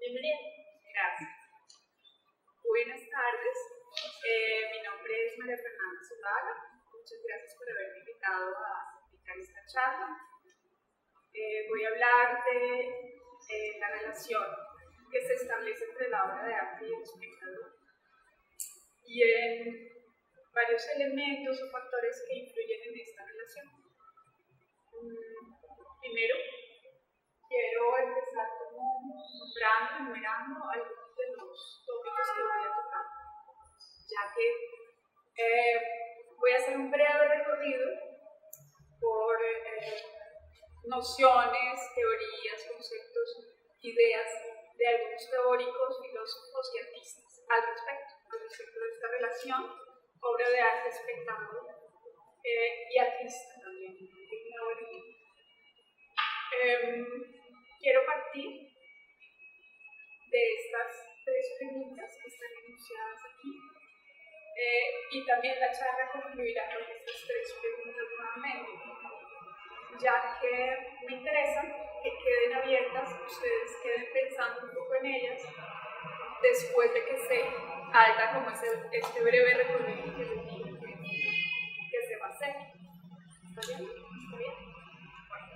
Bienvenida. Gracias. Buenas tardes. Mi nombre es María Fernanda Zulaga. Muchas gracias por haberme invitado a explicar esta charla. Voy a hablar de la relación que se establece entre la obra de arte y el espectador y en varios elementos o factores que influyen en esta relación. Primero, quiero empezar enumerando algunos de los tópicos que voy a tocar, ya que voy a hacer un breve recorrido por nociones, teorías, conceptos, ideas de algunos teóricos, filósofos y artistas al respecto de esta relación, obra de arte, espectáculo y artista también. Quiero partir de estas tres preguntas que están enunciadas aquí y también la charla concluirá con estas tres preguntas nuevamente, ya que me interesa que queden abiertas, ustedes queden pensando un poco en ellas después de que se haga como este breve recorrido que les digo que se va a hacer. ¿Está bien? ¿Está bien? Bueno,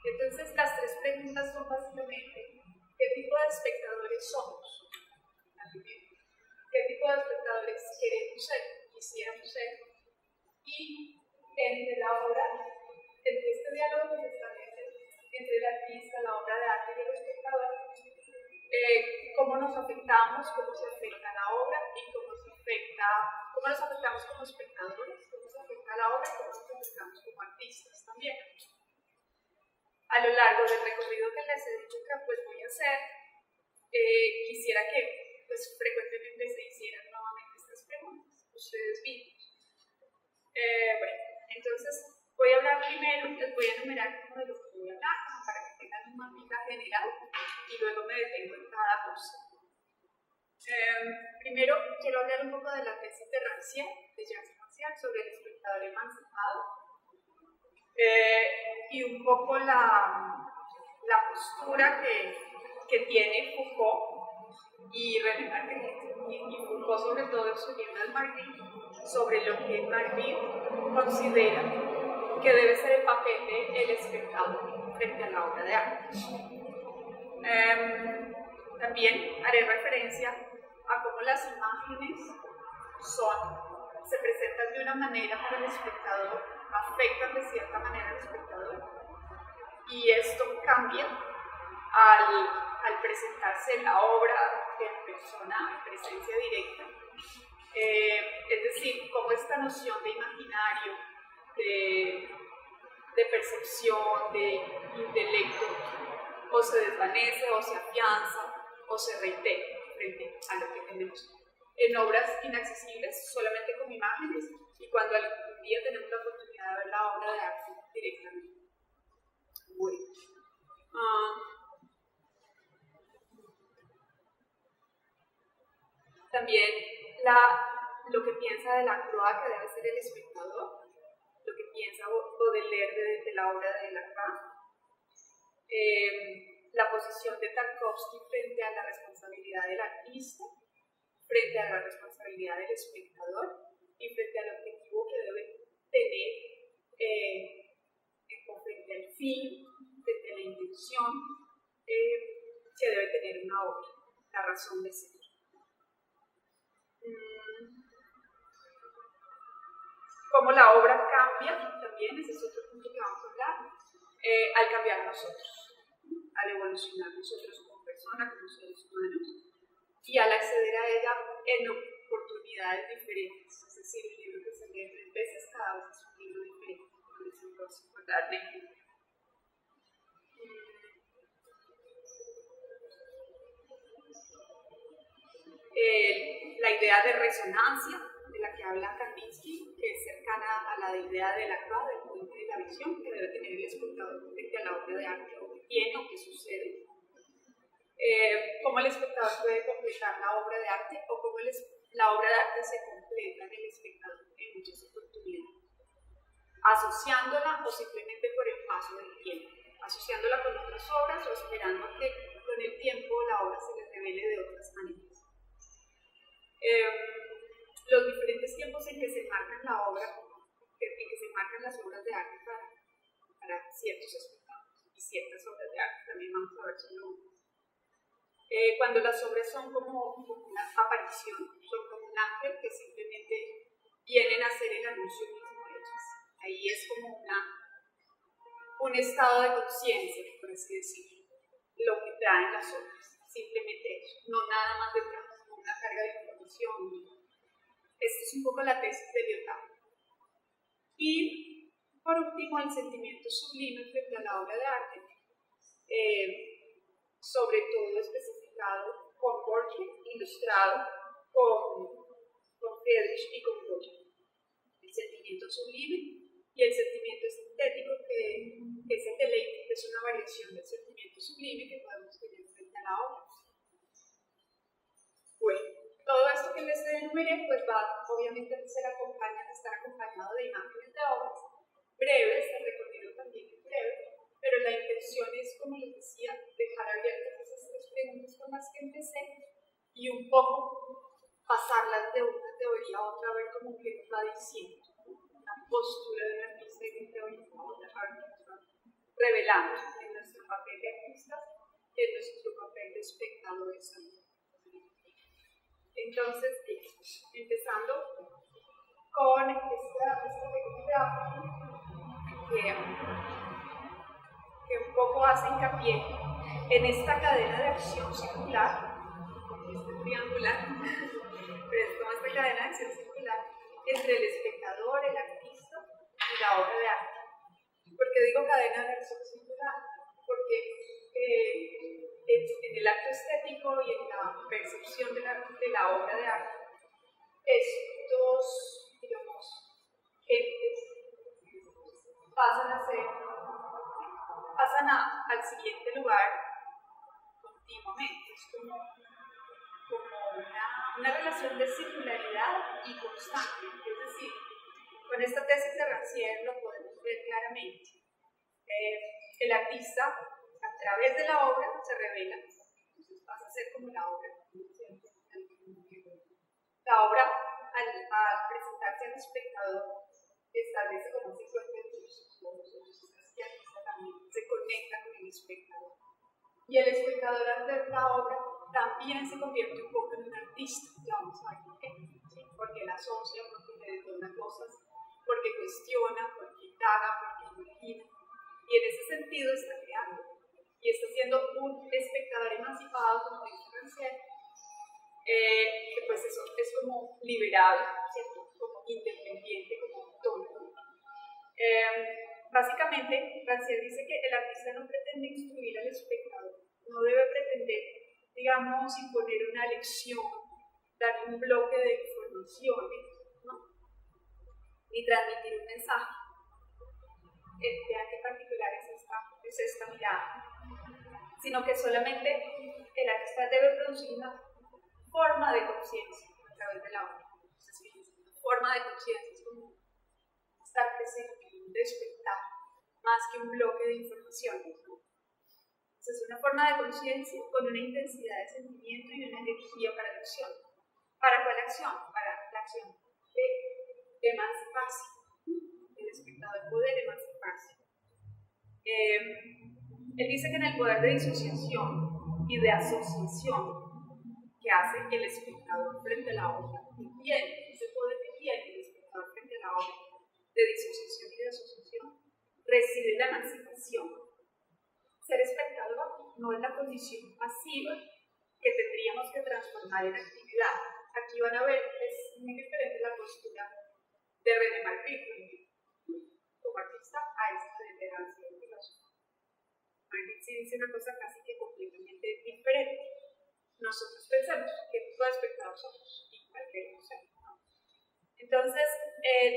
entonces las tres preguntas son básicamente ¿qué tipo de espectadores somos? ¿Qué tipo de espectadores queremos ser, quisiéramos ser? Y entre este diálogo que se establece entre el artista, la obra de arte y el espectador, cómo nos afectamos, cómo se afecta la obra y cómo nos afectamos como espectadores, cómo se afecta la obra y cómo nos afectamos como artistas también. A lo largo del recorrido que les he dicho que voy a hacer, quisiera que frecuentemente se hicieran nuevamente estas preguntas, ustedes mismos. Bueno, entonces voy a hablar primero, les voy a enumerar como de lo que voy a hablar, para que tengan una mapita general y luego me detengo en cada cosa. Primero quiero hablar un poco de la tesis de Rancière, de Jacques Rancière, sobre el espectador emancipado. Y un poco la postura que tiene Foucault y René Magritte, y Foucault sobre todo en su libro El Magritte, sobre lo que Magritte considera que debe ser el papel del espectador frente a la obra de arte. También haré referencia a cómo las imágenes se presentan de una manera para el espectador, afectan de cierta manera al espectador, y esto cambia al presentarse la obra en persona, en presencia directa. Es decir, cómo esta noción de imaginario, de percepción, de intelecto, o se desvanece, o se afianza, o se reitera frente a lo que tenemos en obras inaccesibles solamente con imágenes y cuando algún día tenemos la oportunidad de ver la obra de arte directamente. Bueno. También lo que piensa de la Croix que debe ser el espectador, lo que piensa Baudelaire de la obra de Lacroix, la posición de Tarkovsky frente a la responsabilidad del artista, frente a la responsabilidad del espectador y frente al objetivo que debe tener frente al fin, frente a la intención que debe tener una obra, la razón de ser. Cómo la obra cambia, también ese es otro punto que vamos a hablar, al cambiar nosotros, al evolucionar nosotros como personas, como seres humanos, y al acceder a ella en oportunidades diferentes. Es decir, el libro que se lee 3 veces, cada vez es un libro diferente. Por ejemplo, la idea de resonancia, de la que habla Kandinsky, que es cercana a la idea de Lacroix, del puente de la visión, que debe tener el espectador frente a la obra de arte, o que tiene o que sucede. Cómo el espectador puede completar la obra de arte o cómo la obra de arte se completa en el espectador en muchas oportunidades, asociándola o simplemente por el paso del tiempo, asociándola con otras obras o esperando que con el tiempo la obra se le revele de otras maneras. Los diferentes tiempos en que se marcan la obra, en que se marcan las obras de arte para ciertos espectáculos y ciertas obras de arte, también vamos a ver si lo cuando las obras son como una aparición, son como un ángel que simplemente vienen a hacer el anuncio mismo de ellas. Ahí es como un estado de conciencia, por así decirlo, lo que traen las obras, simplemente eso, no nada más detrás, no una carga de información. Esta es un poco la tesis de Lyotard. Y por último, el sentimiento sublime frente a la obra de arte, sobre todo especificado con Borges, ilustrado con Friedrich y con Goya. El sentimiento sublime y el sentimiento sintético, que es el deleite, que es una variación del sentimiento sublime que podemos tener frente a la obra. Bueno, todo esto que les enumeré pues va obviamente a estar acompañado de imágenes de obras breves, el recorrido también es breve, pero la intención es, como les decía, dejar abiertas esas tres preguntas con las que empecé y un poco pasarlas de una teoría a otra, a ver cómo que nos va diciendo una postura de un artista y de teoría a otra, revelando en nuestro papel de artistas, en nuestro papel de espectadores. Entonces, empezando con esta pequeña que un poco hace hincapié en esta cadena de acción circular, triangular, pero es como esta cadena de acción circular entre el espectador, el artista y la obra de arte. ¿Por qué digo cadena de acción circular? Porque en el acto estético y en la percepción de la obra de arte, estos, digamos, entes pasan al siguiente lugar continuamente. Es como una relación de circularidad y constante. Es decir, con esta tesis de Rancière lo podemos ver claramente. El artista, a través de la obra, se revela. Entonces pasa a ser como la obra. La obra, al presentarse al espectador, establece como se encuentra entre sus ojos. El artista también se conecta con el espectador. Y el espectador, al ver la obra, también se convierte un poco en un artista. Ya vamos a ver por qué. ¿Sí? Porque él asocia, porque le detona cosas, porque cuestiona, porque indaga, porque imagina. Y en ese sentido está creando. Y está siendo un espectador emancipado, como dice Rancière, que pues eso es como liberado, ¿cierto? Como independiente, como autónomo. Básicamente, Rancière dice que el artista no pretende instruir al espectador, no debe pretender, digamos, imponer una lección, dar un bloque de informaciones, ¿no? Ni transmitir un mensaje. Vean qué particular es esta mirada, sino que solamente el artista debe producir una forma de conciencia a través de la obra. Una forma de conciencia es como estar presente, un despertar, más que un bloque de informaciones, ¿no? Entonces, es una forma de conciencia con una intensidad de sentimiento y una energía para la acción. ¿Para cuál acción? Para la acción de emanciparse. El espectador poder emanciparse. Él dice que en el poder de disociación y de asociación que hace el espectador frente a la obra, que tiene ese poder que tiene el espectador frente a la obra de disociación y de asociación, reside la emancipación. Ser espectador no es la condición pasiva que tendríamos que transformar en actividad. Aquí van a ver, es muy diferente la postura de René Magritte como artista a esta de Rancière filósofo. Magritte sí dice una cosa casi que completamente diferente. Nosotros pensamos que todo espectador somos igual que ser, ¿no? Entonces,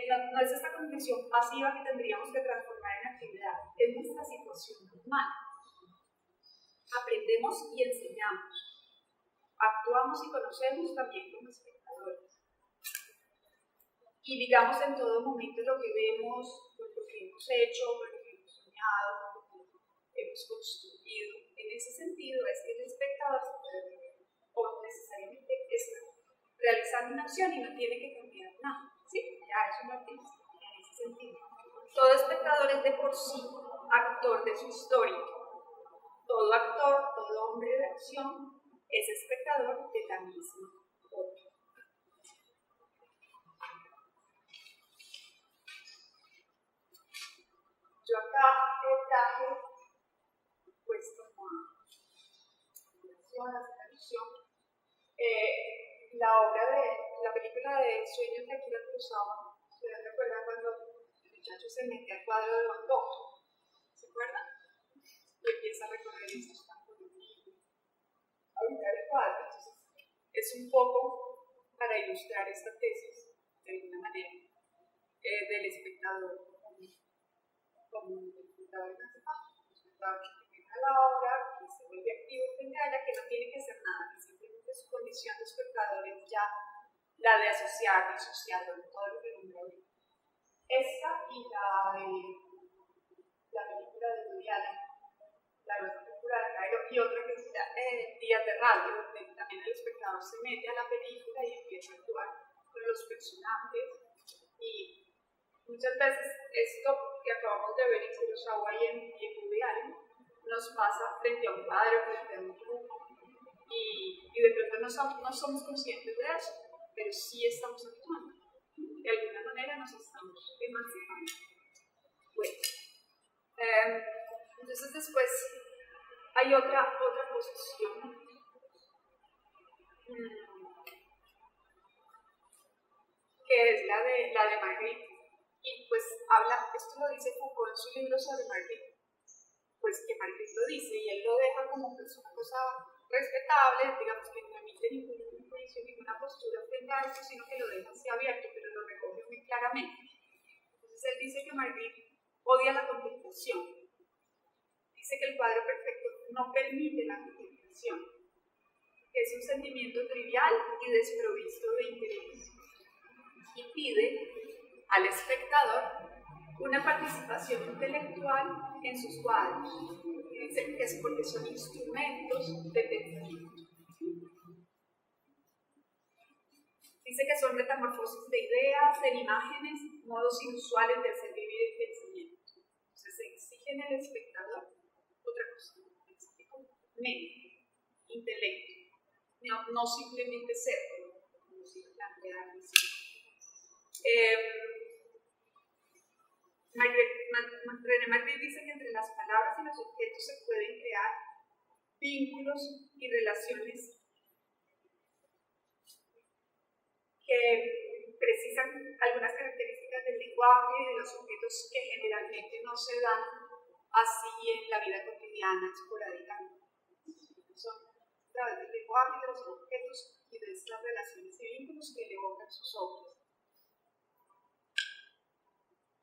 no es esta condición pasiva que tendríamos que transformar en actividad, es nuestra situación normal. Aprendemos y enseñamos, actuamos y conocemos también como espectadores. Y digamos en todo momento lo que vemos, lo que hemos hecho, lo que hemos soñado, lo que hemos construido. En ese sentido es que el espectador se puede ver necesariamente está realizando una acción y no tiene que cambiar nada. ¿Sí? Ya es un artista en ese sentido. Todo espectador es de por sí actor de su historia. Todo actor, todo hombre de acción es espectador de la misma obra. Yo acá traje, pues, como a traducción, la obra de la película de Sueños de Akira Kurosawa. ¿Ustedes recuerdan cuando el muchacho se mete al cuadro de Van Gogh? ¿Se acuerdan? Y empieza a recorrer esos campos de vida, a ubicar el cuadro. Entonces, es un poco para ilustrar esta tesis, de alguna manera, del espectador como un espectador emancipado, un espectador que entra a la obra, que se vuelve activo frente a ella, que no tiene que hacer nada, que simplemente su condición de espectador es ya la de asociar, disociado, todo lo que nombra hoy. Esta y la película de Woody Allen, la película de Cairo, y otra que es Días de Radio, donde también el espectador se mete a la película y empieza a actuar con los personajes. Y muchas veces esto que acabamos de ver en Kurosawa y en Woody Allen nos pasa frente a un cuadro, frente a un grupo, y de pronto no somos conscientes de eso, pero sí estamos actuando. De alguna manera nos estamos emancipando. Bueno, entonces después hay otra posición que es la de Magritte. Y pues esto lo dice Foucault en su libro sobre Magritte, pues que Magritte lo dice y él lo deja como pues una cosa respetable, digamos que no emite ningún juicio, ninguna postura frente a esto, sino que lo deja así abierto, pero lo recoge muy claramente. Entonces él dice que Magritte odia la contemplación, dice que el cuadro perfecto no permite la contemplación, que es un sentimiento trivial y desprovisto de interés, y pide al espectador una participación intelectual en sus cuadros. Dice que es porque son instrumentos de pensamiento. Dice que son metamorfosis de ideas, de imágenes, modos inusuales de hacer vivir el pensamiento. Entonces se exige en el espectador otra cosa, mente, intelecto, no simplemente ser, como si plantear así. René Magritte dice que entre las palabras y los objetos se pueden crear vínculos y relaciones que precisan algunas características del lenguaje y de los objetos que generalmente no se dan así en la vida cotidiana, esporádicamente. Son a través del lenguaje, de los objetos y de estas relaciones y vínculos que le evocan sus obras.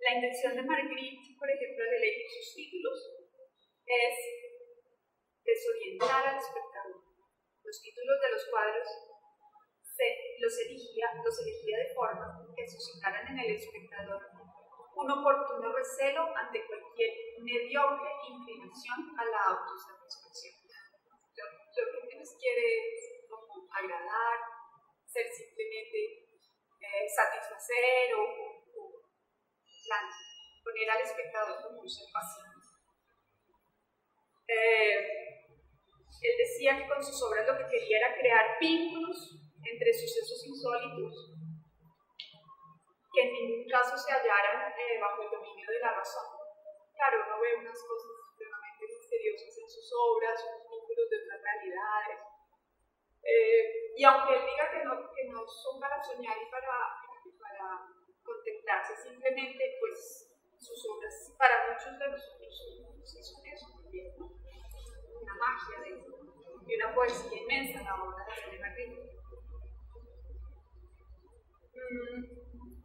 La intención de Magritte, por ejemplo, al elegir sus títulos, es desorientar al espectador. Los títulos de los cuadros los elegía de forma que suscitaran en el espectador un oportuno recelo ante cualquier mediocre inclinación a la autosatisfacción. Lo que nos quiere es como agradar, ser simplemente satisfacer o poner al espectador como un ser pasivo. Él decía que con sus obras lo que quería era crear vínculos entre sucesos insólitos que en ningún caso se hallaran bajo el dominio de la razón. Claro, uno ve unas cosas extremadamente misteriosas en sus obras, unos vínculos de otras realidades, y aunque él diga que no son para soñar y para contemplarse, simplemente pues sus obras para muchos de nosotros son eso también, ¿no? Una magia y una poesía inmensa la obra de René Magritte.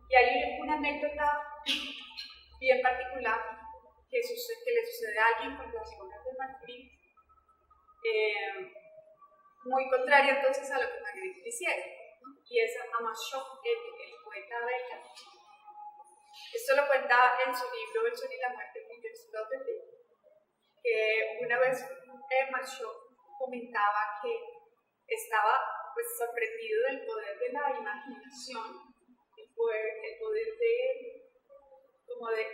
Y hay una anécdota bien particular que le sucede a alguien con las obras de Magritte, muy contraria entonces a lo que Magritte quisiera, ¿no? Y es a Machot, el poeta belga. Esto lo cuenta en su libro El Sol y la Muerte de Peter Sloterdijk, que una vez Machot comentaba que estaba pues sorprendido del poder de la imaginación, el poder de, como de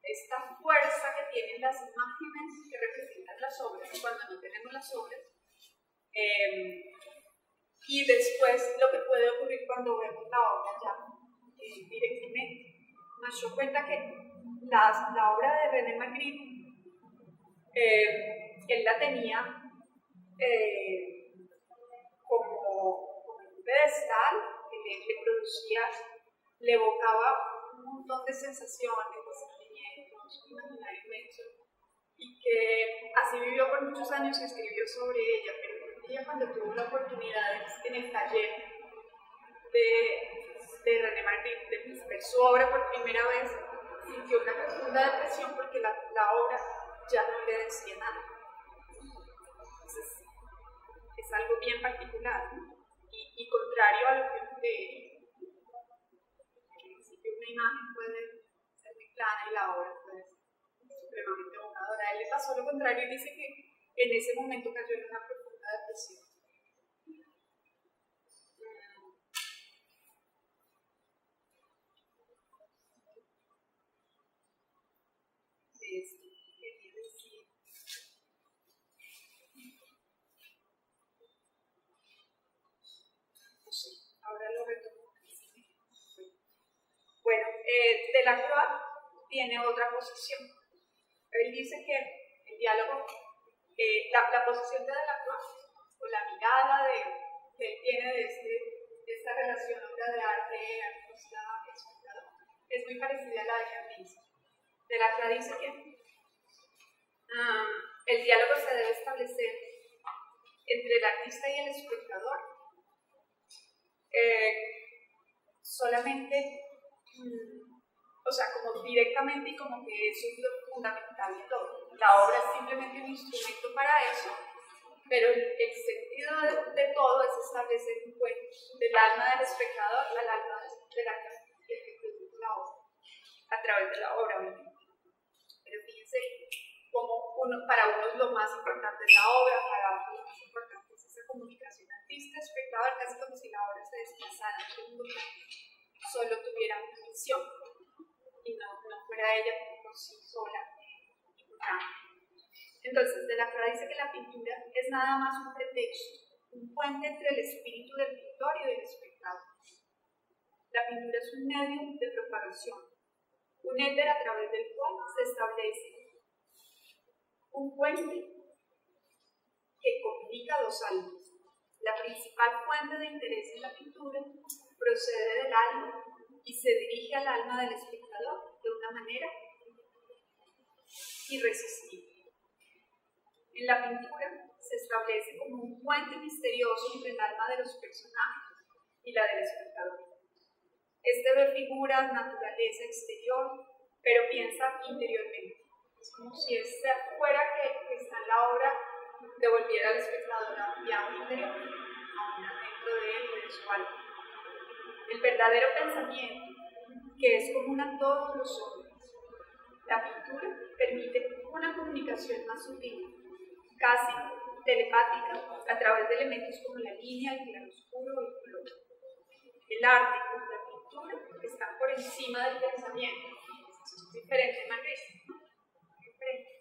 esta fuerza que tienen las imágenes que representan las obras cuando no tenemos las obras, y después lo que puede ocurrir cuando vemos la obra ya directamente. Nos dio cuenta que la obra de René Magritte, él la tenía como un pedestal que le producía, le evocaba un montón de sensaciones, de sentimientos, un imaginario inmenso, y que así vivió por muchos años y escribió sobre ella, pero un día cuando tuvo la oportunidad en el taller de René Magritte de ver su obra por primera vez, sintió una profunda depresión porque la obra ya no le decía nada. Entonces, es algo bien particular, ¿no? Y contrario a lo que en principio una imagen puede ser muy plana y la obra puede ser supremamente evocadora. A él le pasó lo contrario y dice que en ese momento cayó en una profunda depresión. Quería decir. No sé, ahora lo retomo. Bueno, Delacroix tiene otra posición. Él dice que el diálogo, la posición de Delacroix, o la mirada que él tiene de esta relación obra de arte, artista, espectador, es muy parecida a la de Camus. Delacroix dice que el diálogo se debe establecer entre el artista y el espectador solamente, o sea, como directamente, y como que eso es lo fundamental de todo. La obra es simplemente un instrumento para eso, pero el sentido de todo es establecer un puente del alma del espectador al alma del actor que produce la obra, a través de la obra, obviamente. Pero fíjense como para unos lo más importante es la obra, para otros lo más importante es esa comunicación artista-espectador, casi como si la obra se desplazara en un mundo que solo tuviera una misión y no fuera ella por sí sola. Entonces, Delacroix dice que la pintura es nada más un pretexto, un puente entre el espíritu del pintor y del espectador. La pintura es un medio de propagación, un éter a través del cual se establece un puente que comunica dos almas. La principal fuente de interés en la pintura procede del alma y se dirige al alma del espectador de una manera irresistible. En la pintura se establece como un puente misterioso entre el alma de los personajes y la del espectador. Este ve figuras, naturaleza exterior, pero piensa interiormente. Es como si este afuera que está en la obra devolviera al espectador a un viaje interior, a un dentro de él, de su alma. El verdadero pensamiento, que es común a todos los hombres. La pintura permite una comunicación más sutil, casi telepática, a través de elementos como la línea, el claroscuro y el color. El arte y la pintura están por encima del pensamiento. Eso es diferente, Magritte, ¿no? Diferente.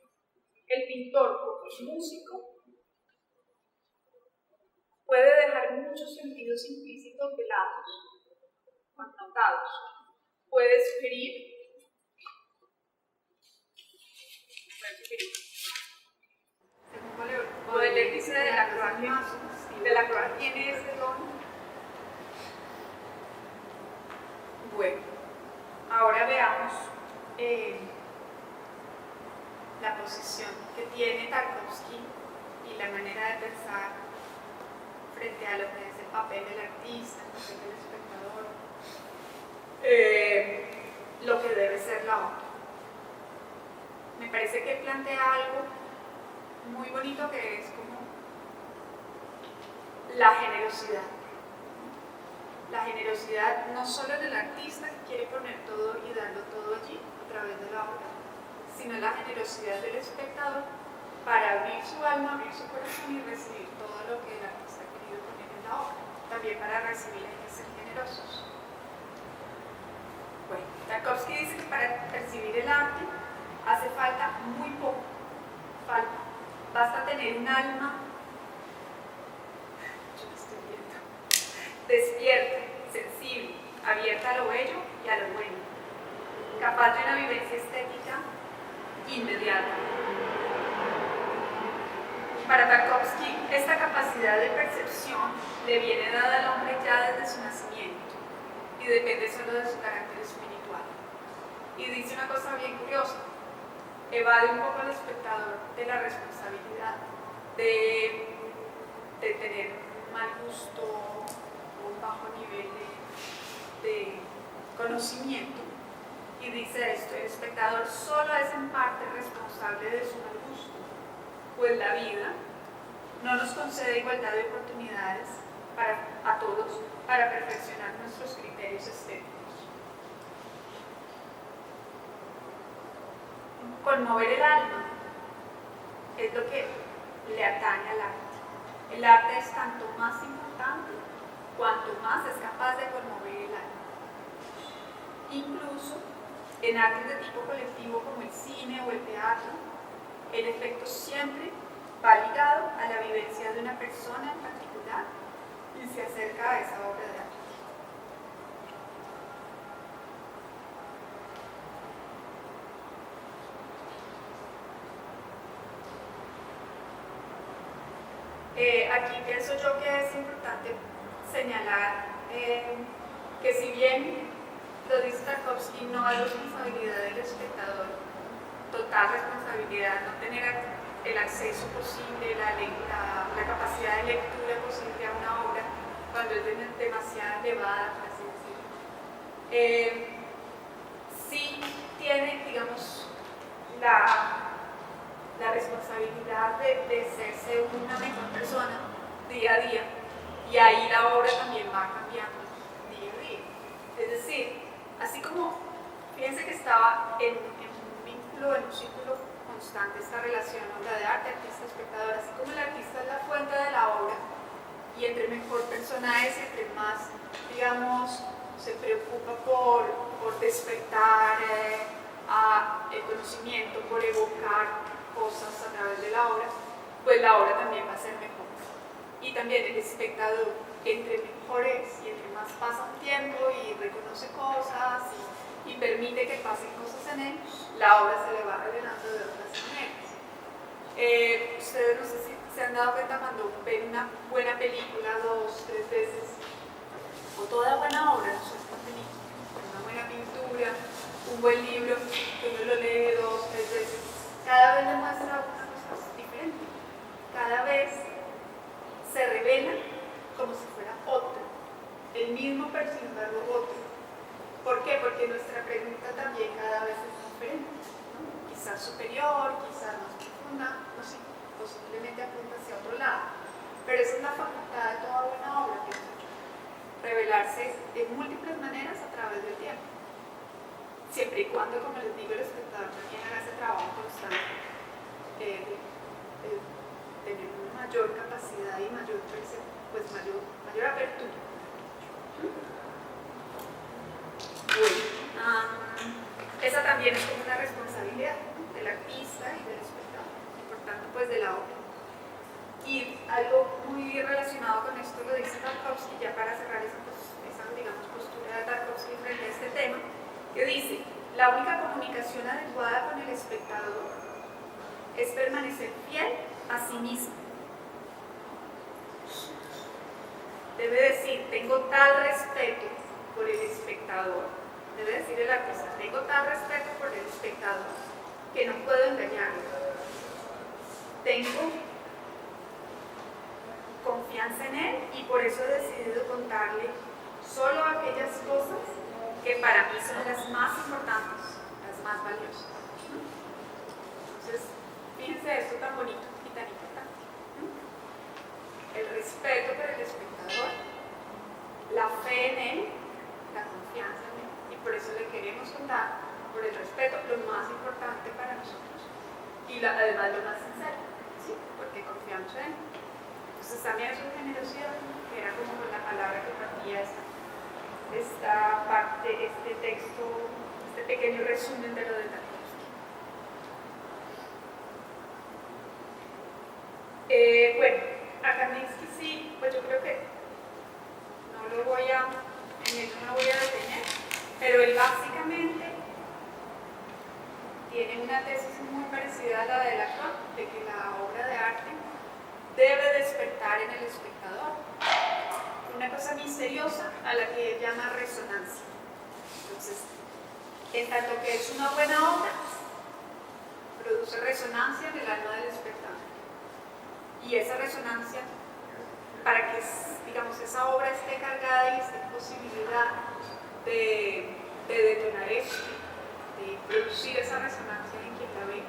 El pintor, como músico, puede dejar muchos sentidos implícitos velados, connotados. Puede sugerir. Baudelaire dice de Delacroix tiene ese don. Bueno, ahora veamos la posición que tiene Tarkovsky y la manera de pensar frente a lo que es el papel del artista, el papel del espectador, lo que debe ser la obra. Me parece que plantea algo muy bonito que es como la generosidad. La generosidad no solo del artista que quiere poner todo y darlo todo allí a través de la obra, sino la generosidad del espectador para abrir su alma, abrir su corazón y recibir todo lo que el artista ha querido poner en la obra. también para recibir hay que ser generosos. Bueno, Tarkovsky dice que para percibir el arte hace falta muy poco. Basta tener un alma despierta, sensible, abierta a lo bello y a lo bueno, capaz de una vivencia estética inmediata. Para Tarkovsky, esta capacidad de percepción le viene dada al hombre ya desde su nacimiento y depende solo de su carácter espiritual. Y dice una cosa bien curiosa, evade un poco al espectador de la responsabilidad de tener mal gusto o un bajo nivel de conocimiento, y dice esto: el espectador solo es en parte responsable de su mal gusto, pues la vida no nos concede igualdad de oportunidades a todos para perfeccionar nuestros criterios estéticos. Conmover el alma es lo que le atañe al arte. El arte es tanto más importante cuanto más es capaz de conmover el alma. Incluso en artes de tipo colectivo como el cine o el teatro, el efecto siempre va ligado a la vivencia de una persona en particular y se acerca a esa obra de arte. Aquí pienso yo que es importante señalar que si bien lo dice Tarkovsky, no hay responsabilidad del espectador, total responsabilidad, no tener el acceso posible, la capacidad de lectura posible a una obra cuando es demasiado elevada, por así decirlo. Sí tiene, digamos, la responsabilidad de serse una mejor persona día a día, y ahí la obra también va cambiando día a día. Es decir, así como, fíjense que estaba en un vínculo, en un círculo constante esta relación, obra de arte, artista-espectador, así como el artista es la fuente de la obra, y entre mejor persona es, entre más, digamos, se preocupa por despertar el conocimiento, por evocar cosas a través de la obra, pues la obra también va a ser mejor. Y también el espectador, entre mejor es y entre más pasa un tiempo y reconoce cosas y permite que pasen cosas en él, la obra se le va revelando de otras maneras. Ustedes no sé si se han dado cuenta cuando ven una buena película 2, 3 veces, o toda buena obra, no solo una película, una buena pintura, un buen libro, que uno lo lee 2, 3 veces, cada vez le muestra una cosa diferente, cada vez se revela como si fuera otro, el mismo pero sin embargo otro. ¿Por qué? Porque nuestra pregunta también cada vez es diferente, ¿no? Quizás superior, quizás más profunda, no sé, o simplemente apunta hacia otro lado. Pero esa es la facultad de toda buena obra, pienso yo, revelarse de múltiples maneras a través del tiempo. Siempre y cuando, como les digo, el espectador también haga ese trabajo constante de tener una mayor capacidad y mayor apertura. Bueno, esa también es como una responsabilidad del artista y del espectador, y por tanto pues de la obra. Y algo muy relacionado con esto lo dice Tarkovsky, ya para cerrar esa digamos, postura de Tarkovsky frente a este tema, que dice: la única comunicación adecuada con el espectador es permanecer fiel a sí mismo. Debe decir: tengo tal respeto por el espectador, debe decir el artista, tengo tal respeto por el espectador que no puedo engañarlo. Tengo confianza en él y por eso he decidido contarle solo aquellas cosas que para mí son las más importantes, las más valiosas. Entonces, fíjense esto tan bonito y tan importante. El respeto por el espectador, la fe en él, la confianza en él, y por eso le queremos contar, por el respeto, lo más importante para nosotros y además lo más sincero, ¿sí? Porque confiamos en él. Entonces, Entonces también es una generosidad, que era como con la palabra que partía esta parte, este texto, este pequeño resumen de lo de Tarkovsky. Bueno, a Kandinsky sí, pues yo creo que en eso no voy a detener, pero él básicamente tiene una tesis muy parecida a la de Lacan, de que la obra de arte debe despertar en el espectador una cosa misteriosa a la que él llama resonancia. Entonces, en tanto que es una buena obra, produce resonancia en el alma del espectador. Y esa resonancia, para que, digamos, esa obra esté cargada y esté en posibilidad de detonar eso, de producir esa resonancia en quien la ve,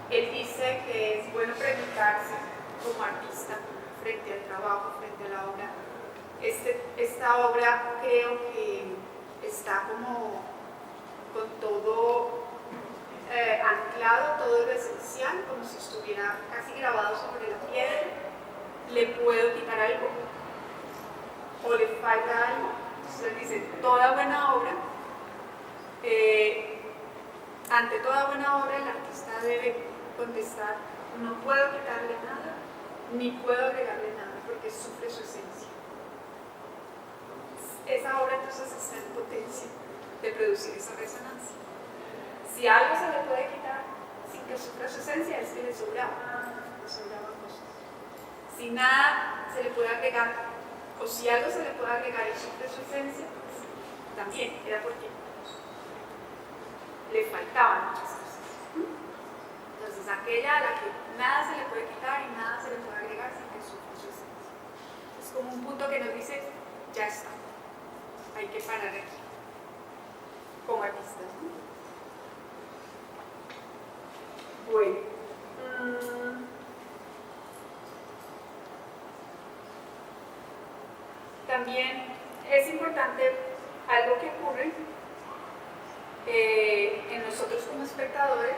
él dice que es bueno preguntarse como artista frente al trabajo, frente a la obra. Esta obra creo que está como con todo anclado, todo lo esencial, como si estuviera casi grabado sobre la piedra. ¿Le puedo quitar algo? ¿O le falta algo? Entonces él dice, toda buena obra, ante toda buena obra el artista debe contestar, no puedo quitarle nada, ni puedo agregarle nada, porque sufre su esencia. Esa obra entonces está en potencia de producir esa resonancia. Si algo se le puede quitar sin que sufra su esencia, es que le sobraban cosas. Si nada se le puede agregar, o si algo se le puede agregar y sufre su esencia, pues, también era porque le faltaban muchas cosas. Entonces, aquella a la que nada se le puede quitar y nada se le puede agregar sin que sufra su esencia. Es como un punto que nos dice, ya está, hay que parar aquí, como artistas, ¿no? Bueno, también es importante algo que ocurre en nosotros como espectadores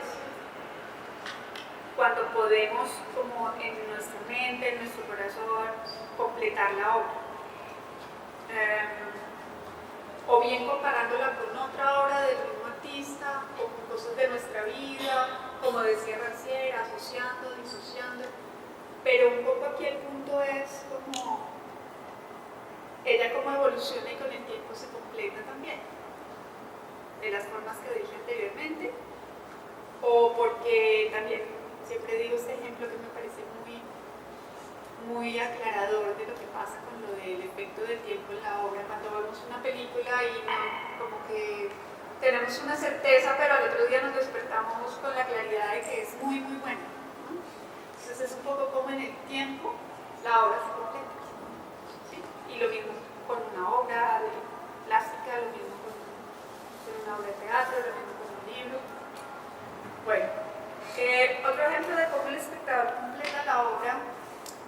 cuando podemos, como en nuestra mente, en nuestro corazón, completar la obra. O bien comparándola con otra obra del mismo artista, o con cosas de nuestra vida, como decía Rancière, asociando, disociando, pero un poco aquí el punto es como ella como evoluciona y con el tiempo se completa también, de las formas que dije anteriormente, o porque también, siempre digo este ejemplo que me parece muy aclarador de lo que pasa con lo del efecto del tiempo en la obra, cuando vemos una película y como que tenemos una certeza, pero al otro día nos despertamos con la claridad de que es muy buena, ¿no? Entonces es un poco como en el tiempo la obra se completa, ¿sí? Y lo mismo con una obra plástica, lo mismo con una obra de teatro, lo mismo con un libro. Bueno, otro ejemplo de cómo el espectador completa la obra,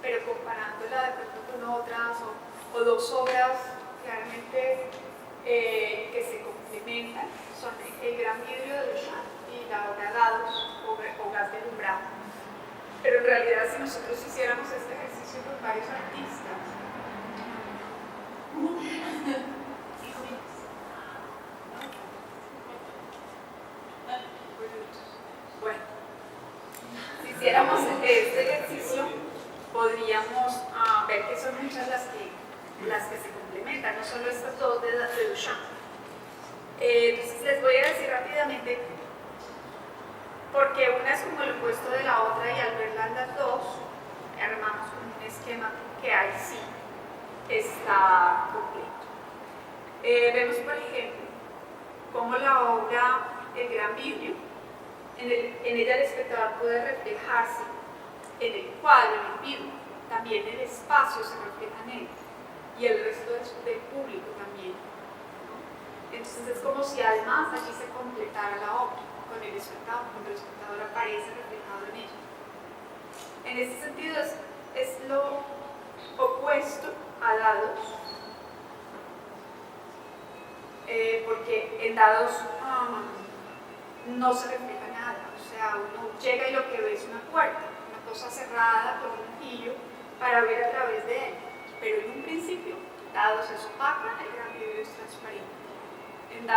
pero comparándola de pronto con otras o dos obras claramente que se complementan, son El Gran Vidrio de Duchamp y la obra Dados o Gas del Umbral. Pero en realidad, si nosotros hiciéramos este ejercicio con varios artistas, bueno, si hiciéramos este ejercicio, podríamos ver que son muchas las que se complementan, no solo estas dos de Duchamp. Entonces les voy a decir rápidamente, porque una es como el opuesto de la otra y al verlas las dos, armamos un esquema que ahí sí está completo. Vemos, por ejemplo, cómo la obra El Gran Vidrio, en ella el espectador puede reflejarse en el cuadro, en el vidrio, también el espacio se refleja en él y el resto del público también, ¿no? Entonces es como si además allí se completara la obra con el espectador, cuando el espectador aparece reflejado en ella. En ese sentido es lo opuesto a Dados, porque en Dados no se refleja nada, o sea, uno llega y lo que ve es una puerta cosa cerrada con un ojillo para ver a través de él. Pero en un principio, dados es opaca, el gran vidrio es transparente. En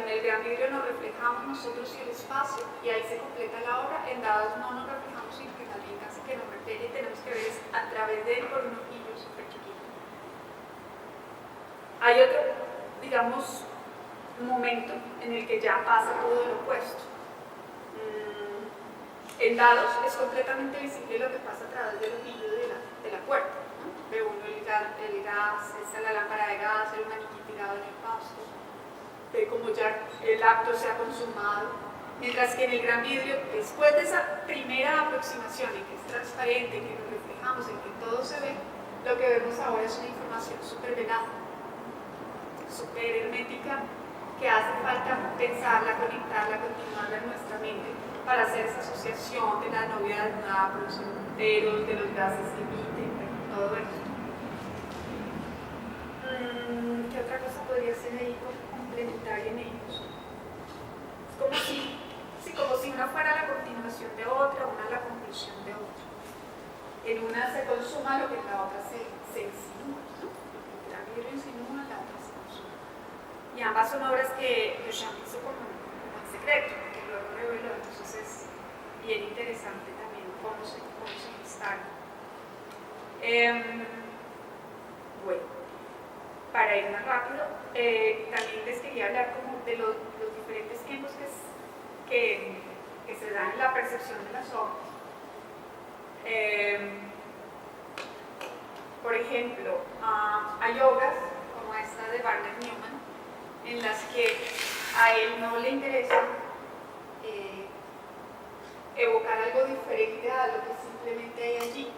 el gran vidrio nos reflejamos nosotros y el espacio, y ahí se completa la obra. En dados no nos reflejamos, sino que también casi que nos repele y tenemos que ver a través de él por un ojillo súper chiquito. Hay otro, digamos, momento en el que ya pasa todo lo opuesto. En dados es completamente visible lo que pasa a través del ojillo de la puerta, ¿no? Ve uno el gas, esa es la lámpara de gas, el maniquí tirado en el pasto, ve como ya el acto se ha consumado. Mientras que en el gran vidrio, después de esa primera aproximación en que es transparente, en que nos reflejamos, en que todo se ve, lo que vemos ahora es una información súper velada, súper hermética, que hace falta pensarla, conectarla, continuarla en nuestra mente para hacer esa asociación de la novia desnuda por los solteros, de los gases que emiten, todo esto. ¿Qué otra cosa podría ser ahí complementaria en ellos? Es como si una fuera la continuación de otra, una la conclusión de otra. En una se consuma lo que en la otra se insinúa, ¿no? La Biblia insinúa, la otra se consuma. Y ambas son obras que Duchamp hizo como en secreto, que luego reveló. Entonces es bien interesante también cómo se instala. Bueno, para ir más rápido, también les quería hablar como de los diferentes tiempos que se dan en la percepción de las obras. Por ejemplo, hay obras como esta de Barnett Newman en las que a él no le interesa evocar algo diferente a lo que simplemente hay allí.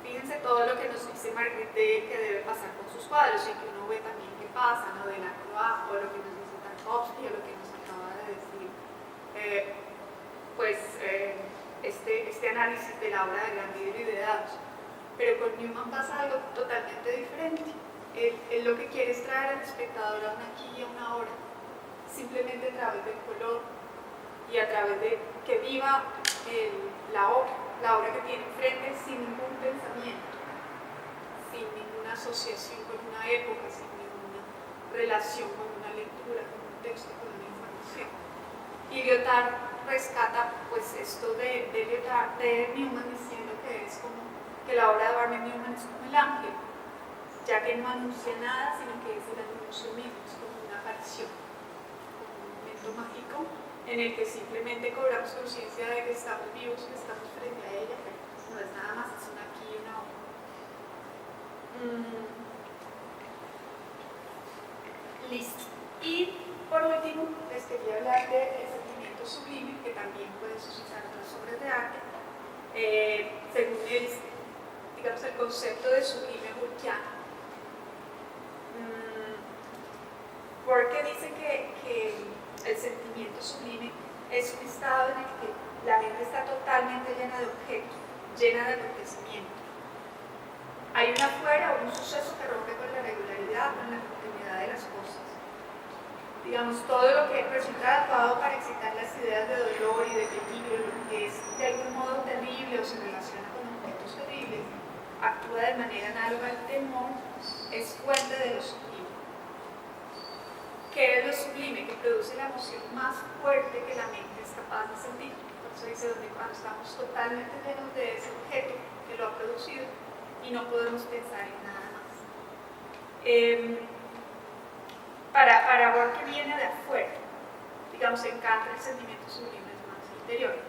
Fíjense todo lo que nos dice Marguerite que debe pasar con sus cuadros y que uno ve también qué pasa, ¿no? De la Croix, o lo que nos dice Tarkovsky, o lo que nos acaba de decir este análisis de la obra de gran vidrio y de dados. Pero con Newman pasa algo totalmente diferente. Él lo que quiere es traer al espectador a una aquí y a una ahora, simplemente a través del color y a través de que viva la obra que tiene enfrente sin ningún pensamiento, sin ninguna asociación con una época, sin ninguna relación con una lectura, con un texto, con una información. Y Lyotard rescata pues esto de Newman diciendo que es como que la obra de Barnett Newman es como el ángel, ya que no anuncia nada, sino que es el anuncio mismo, es como una aparición, como un momento mágico en el que simplemente cobramos conciencia de que estamos vivos, que estamos frente a ella, pero no es nada más, es una aquí y una ahora. Listo. Y por último, les quería hablar del sentimiento sublime, que también puede suscitar otras obras de arte, según el concepto de sublime burkeano. Porque dice que el sentimiento sublime es un estado en el que la mente está totalmente llena de objetos, llena de acontecimiento. Hay una fuera o un suceso que rompe con la regularidad, con la continuidad de las cosas. Digamos, todo lo que resulta adecuado para excitar las ideas de dolor y de peligro, lo que es de algún modo terrible o se relaciona con objetos terribles, actúa de manera análoga al temor, es fuente de lo sublime. ¿Qué es lo sublime? Que produce la emoción más fuerte que la mente es capaz de sentir. Por eso dice donde cuando estamos totalmente llenos de ese objeto que lo ha producido y no podemos pensar en nada más. Para ver que viene de afuera, digamos, encanta el sentimiento sublime, es más interior.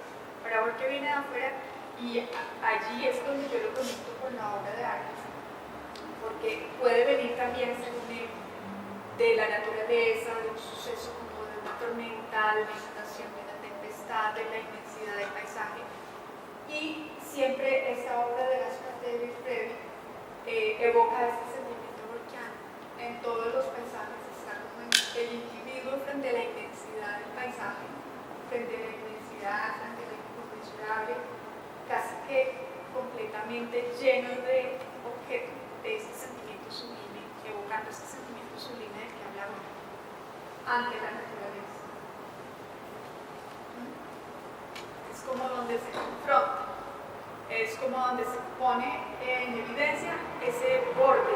Para ver que viene de afuera, y allí es donde yo lo conecto con la obra de arte, porque puede venir también según él de la naturaleza, de un suceso como de una tormenta, de una inundación, de una tempestad, de la inmensidad del paisaje. Y siempre esta obra de Fratelli y Frevi evoca este sentimiento burkeano. En todos los paisajes está como el individuo frente a la inmensidad del paisaje, frente a la inmensidad, frente a lo inconmensurable, casi que completamente lleno de objetos de este sentimiento sublime, evocando este sentimiento sublime del que hablaba ante la naturaleza. Es como donde donde se confronta, es como donde se pone en evidencia ese borde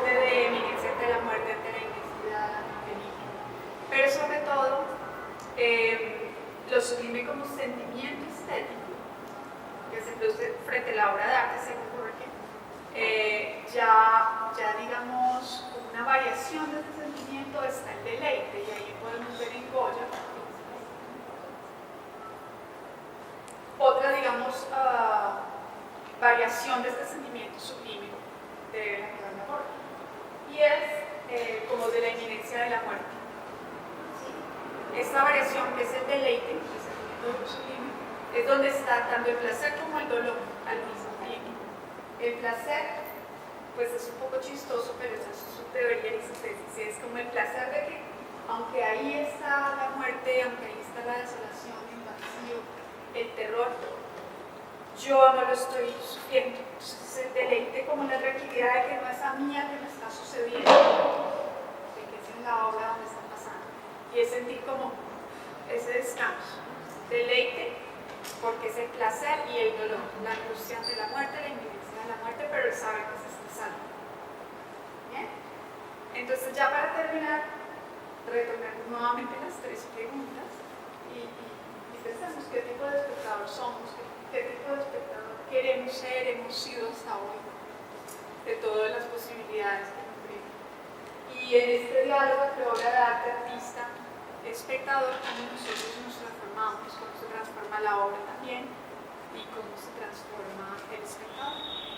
de eminencia ante la muerte, ante la inmensidad, ante el límite. Pero sobre todo, lo sublime como sentimiento estético que se produce frente a la obra de arte, se me ocurre que ya digamos, como una variación de ese sentimiento está el deleite, y ahí podemos ver en Goya otra, digamos, variación de este sentimiento sublime de la gran labor, y es como de la inminencia de la muerte. Esta variación, que es el deleite, el sentimiento sublime, es donde está tanto el placer como el dolor al mismo tiempo. El placer, pues es un poco chistoso, pero esa es su teoría y su tesis, es como el placer de que, aunque ahí está la muerte, aunque ahí está la desolación, el vacío, el terror, yo no lo estoy sufriendo. Entonces el deleite como la tranquilidad de que no es a mí que me está sucediendo, de que es en la obra donde está pasando, y es sentir como ese descanso. Deleite porque es el placer y el dolor, la angustia ante la muerte, la inminencia de la muerte, pero él sabe que se está salvo. ¿Bien? Entonces, ya para terminar, retornamos nuevamente las tres preguntas y pensemos qué tipo de espectador somos, qué tipo de espectador queremos ser, hemos sido hasta hoy, de todas las posibilidades que nos brindan. Y en este diálogo entre obra de arte, artista, espectador, cómo nosotros nos transformamos, cómo se transforma la obra también y cómo se transforma el espectador.